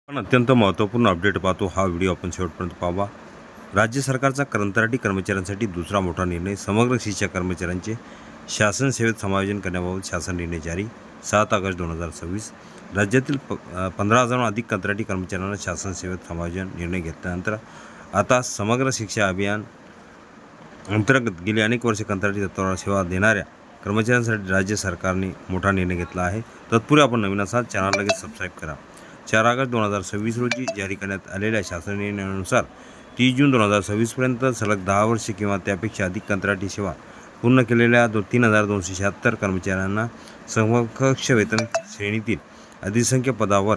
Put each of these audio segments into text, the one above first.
पण अत्यंत महत्त्वपूर्ण अपडेट पाहतो. हा व्हिडिओ आपण शेवटपर्यंत पाहावा. राज्य सरकारचा कंत्राटी कर्मचाऱ्यांसाठी दुसरा मोठा निर्णय. समग्र शिक्षा कर्मचाऱ्यांचे शासन सेवेत समायोजन करण्याबाबत शासन निर्णय जारी. 7 ऑगस्ट 2026. राज्यातील 15,000हून अधिक कंत्राटी कर्मचाऱ्यांना शासन सेवेत समायोजन निर्णय घेतल्यानंतर आता समग्र शिक्षा अभियान अंतर्गत गेली अनेक वर्षे कंत्राटी तत्वावर सेवा देणाऱ्या कर्मचाऱ्यांसाठी राज्य सरकारने मोठा निर्णय घेतला आहे. तत्पूर्वी आपण नवीन असाल चॅनल लगेच सबस्क्राईब करा. 4 ऑगस्ट 2026 रोजी जारी करण्यात आलेल्या शासन निर्णयानुसार 30 जून 2026पर्यंत सलग 10 वर्षे किंवा त्यापेक्षा अधिक कंत्राटी सेवा पूर्ण केलेल्या 3,276 कर्मचाऱ्यांना समकक्ष वेतन श्रेणीतील अधिसंख्य पदावर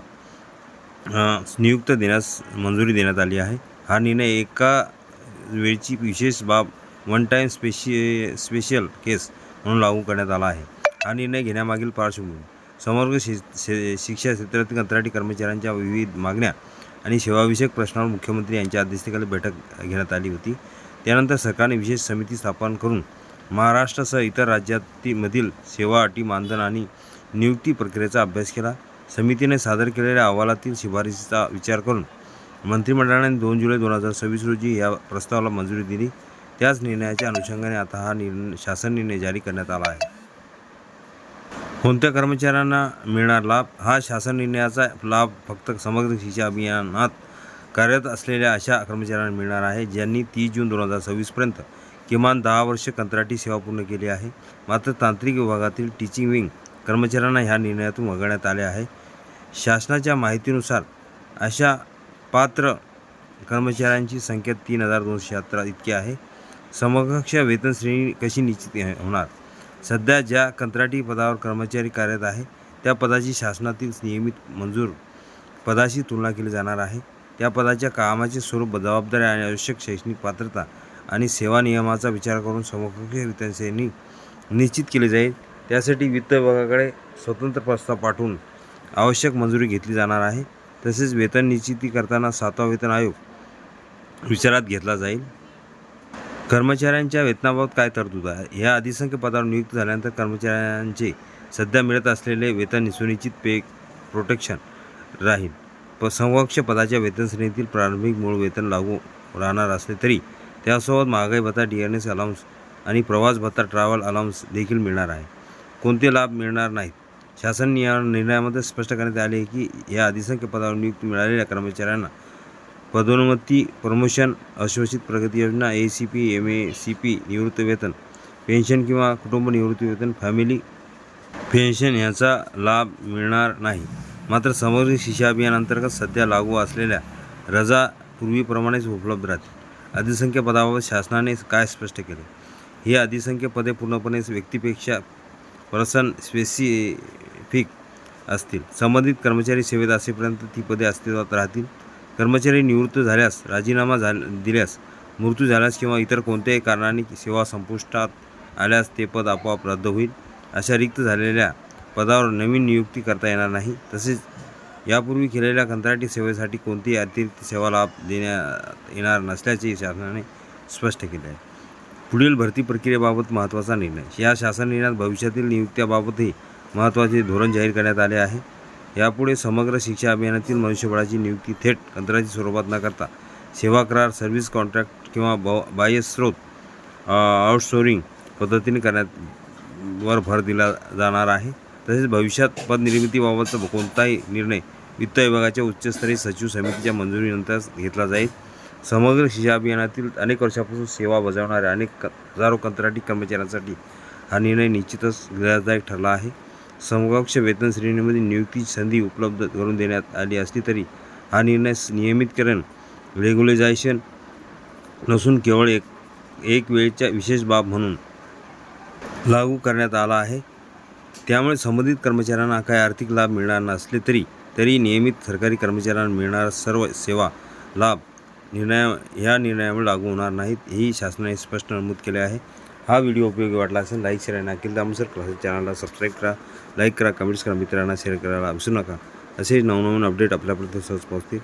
नियुक्त देण्यास मंजुरी देण्यात आली आहे. हा निर्णय एका वेळची विशेष बाब वन टाईम स्पेशल केस म्हणून लागू करण्यात आला आहे. हा निर्णय घेण्यामागील पार्श्वभूमी समग्र शिक्षा क्षेत्रातील कंत्राटी कर्मचाऱ्यांच्या विविध मागण्या आणि सेवाविषयक प्रश्नावर मुख्यमंत्री यांच्या अध्यक्षतेखाली बैठक घेण्यात आली होती. त्यानंतर सरकारने विशेष समिती स्थापन करून महाराष्ट्रासह इतर राज्यांमधील सेवा अटी, मानधन आणि नियुक्ती प्रक्रियेचा अभ्यास केला. समितीने सादर केलेल्या अहवालातील शिफारसीचा विचार करून मंत्रिमंडळाने 2 जुलै 2026 रोजी या प्रस्तावाला मंजुरी दिली. त्याच निर्णयाच्या अनुषंगाने आता हा शासन निर्णय जारी करण्यात आला आहे. कोणत्या कर्मचाऱ्यांना मिळणार लाभ? हा शासन निर्णयाचा लाभ फक्त समग्र शिक्षा अभियानात कार्यरत असलेल्या अशा कर्मचाऱ्यांना मिळणार आहे ज्यांनी 30 जून 2026पर्यंत किमान 10 वर्षे कंत्राटी सेवा पूर्ण केली आहे. मात्र तांत्रिक विभागातील टीचिंग विंग कर्मचाऱ्यांना ह्या निर्णयातून वगळण्यात आले आहे. शासनाच्या माहितीनुसार अशा पात्र कर्मचाऱ्यांची संख्या 3,276 इतकी आहे. समकक्ष वेतन श्रेणी कशी निश्चित होणार? सध्या ज्या कंत्राटी पदावर कर्मचारी कार्यरत आहे त्या पदाची शासनातील नियमित मंजूर पदाशी तुलना केली जाणार आहे. त्या पदाच्या कामाचे स्वरूप, जबाबदारी आणि आवश्यक शैक्षणिक पात्रता आणि सेवा नियमाचा विचार करून समकक्ष वेतन श्रेणी निश्चित केली जाईल. त्यासाठी वित्त विभागाकडे स्वतंत्र प्रस्ताव पाठवून आवश्यक मंजुरी घेतली जाणार आहे. तसेच वेतन निश्चिती करताना 7वा वेतन आयोग विचारात घेतला जाईल. कर्मचाऱ्यांच्या वेतनाबाबत काय तरतूद आहे? ह्या अधिसंख्य पदावर नियुक्त झाल्यानंतर कर्मचाऱ्यांचे सध्या मिळत असलेले वेतन सुनिश्चित पे प्रोटेक्शन राहील. समकक्ष पदाच्या वेतन श्रेणीतील प्रारंभिक मूळ वेतन लागू राहणार असले तरी त्यासोबत महागाई भत्ता, डिअरनेस अलाउन्स आणि प्रवास भत्ता, ट्रॅव्हल अलाउन्स देखील मिळणार आहे. कोणते लाभ मिळणार नाहीत? शासन निर्णयामध्ये स्पष्ट करण्यात आले की या अधिसंख्य पदावर नियुक्ती मिळालेल्या कर्मचाऱ्यांना पदोन्नती, प्रमोशन, अशोषित प्रगती योजना, ACP, MACP, निवृत्तीवेतन, पेन्शन किंवा कुटुंब निवृत्तीवेतन, फॅमिली पेन्शन याचा लाभ मिळणार नाही. मात्र समग्र शिक्षा अभियानांतर्गत सध्या लागू असलेल्या रजा पूर्वीप्रमाणेच उपलब्ध राहतील. अधिसंख्य पदाबाबत शासनाने काय स्पष्ट केले? ही अधिसंख्य पदे पूर्णपणे व्यक्तीपेक्षा पर्सन स्पेसिफिक असतील. संबंधित कर्मचारी सेवेत असेपर्यंत ती पदे अस्तित्वात राहतील. कर्मचारी निवृत्त झाल्यास, राजीनामा दिल्यास, मृत्यू झाल्यास किंवा इतर कोणत्याही कारणाने सेवा संपुष्टात आल्यास ते पद आपोआप रद्द होईल. अशा रिक्त झालेल्या पदावर नवीन नियुक्ती करता येणार नाही. तसेच यापूर्वी केलेल्या कंत्राटी सेवेसाठी कोणतेही अतिरिक्त सेवा लाभ देण्यात येणार नसल्याचे शासनाने स्पष्ट केले आहे. पुढील भरती प्रक्रियेबाबत महत्त्वाचा निर्णय. या शासन निर्णयात भविष्यातील नियुक्त्याबाबतही महत्त्वाचे धोरण जाहीर करण्यात आले आहे. यापुढे समग्र शिक्षा अभियानातील मनुष्यबळाची नियुक्ती थेट कंत्राटी स्वरूपात न करता सेवा करार, सर्व्हिस कॉन्ट्रॅक्ट किंवा बाह्य स्रोत आउटसोर्सिंग पद्धतीने करण्यावर भर दिला जाणार आहे. तसेच भविष्यात पदनिर्मितीबाबतचा कोणताही निर्णय वित्त विभागाच्या उच्चस्तरीय सचिव समितीच्या मंजुरीनंतर घेतला जाईल. समग्र शिक्षा अभियानातील अनेक वर्षापासून सेवा बजावणाऱ्या अनेक हजारो कंत्राटी कर्मचाऱ्यांसाठी हा निर्णय निश्चितच दिलासादायक ठरला आहे. समकक्ष वेतन श्रेणीमध्ये नियुक्तीची संधी उपलब्ध करून देण्यात आली असली तरी हा निर्णय नियमितकरण रेग्युलेशन नसून केवळ एक वेळच्या विशेष बाब म्हणून लागू करण्यात आला आहे. त्यामुळे संबंधित कर्मचाऱ्यांना काही आर्थिक लाभ मिळणार नसले तरी नियमित सरकारी कर्मचाऱ्यांना मिळणारा सर्व सेवा लाभ ह्या निर्णयामुळे लागू होणार नाहीत, हेही शासनाने स्पष्ट नमूद केले आहे. हा व्हिडिओ उपयोगी वाटला असेल लाईक, शेअर आणि अखिल दामसर चॅनलला सबस्क्राईब करा, लाईक करा, कमेंट्स करा, मित्रांना शेअर करायला विसरू नका. असे नवनवीन अपडेट आपल्यापर्यंत सहज पोहोचतील.